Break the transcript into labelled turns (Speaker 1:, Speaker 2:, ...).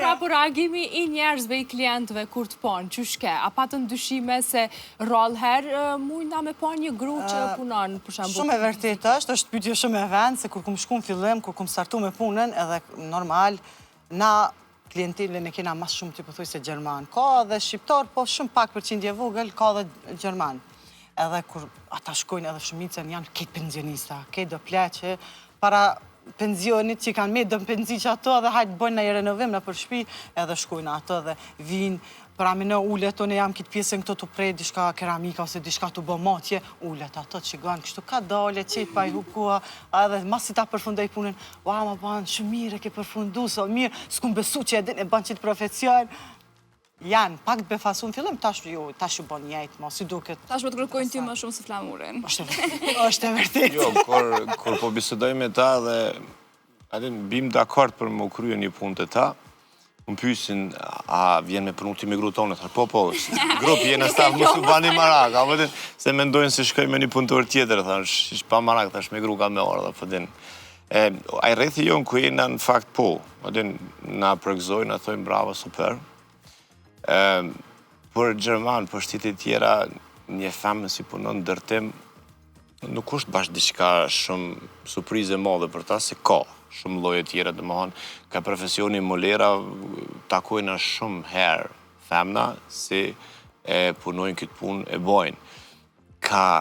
Speaker 1: pra për reagimi i njerëzve, i klientëve, kur të ponë, që shke? A patën dyshime se rrallë herë mujna me po një gru që punon, për shembull?
Speaker 2: Shumë e vërtet është pyetje shumë e vend, se kur kum shku në fillim, kur kum startu me punën, edhe normal, na klientelën e kena mas shumë të pëthuj se Gjerman. Ka edhe shqiptar, po shumë pak përqindje vogël, ka edhe Gjerman. Edhe kur ata shkojnë edhe shumicën janë këtë penzionista, këtë do pleqe, para penzionit që kanë me dëm penzi që ato edhe hajtë bëjnë në i renovim në për shpi, edhe shkojnë ato edhe vinë, pra me në ullet, tonë jam këtë pjesën këto të prej, dishka keramika ose dishka të bë matje, ullet ato që ganë, kështu ka dale, qëtë pa i hukua, edhe masi ta përfundoj punën, ma banë, shumë mirë e ke përfundu, so mirë, s'kum besu që e banë qëtë profesion, janë, pak të befasun fillim, tash ju bon njejtë, ma si duket.
Speaker 3: Tash më të kërkojnë ty më shumë se flamurin.
Speaker 2: është e vërtet.
Speaker 4: Jo, kur po bisedoj me ta dhe bim dakord për më krye një punë të ta, më pysin, a vjen me punu ti me gru tonë, po, grupi jena staf, më su bani marak, a vëdin, se mendojnë se shkoj me një punëtor tjetër, ish pa marak, tash me gru ka me orë, dhe fëdin. A i rethi jo në ku jena në fakt po, vëdin, na përgzojnë, na thojnë bravo, super. Për Gjerman, për shtetit tjera, një femë si punon dërtim, nuk është bashkë diçka shumë surprize madhe për ta, se ka shumë lloje tjera, domethënë ka profesioni molera takojnë shumë herë femna si e punojnë këtë punë e bojnë. Ka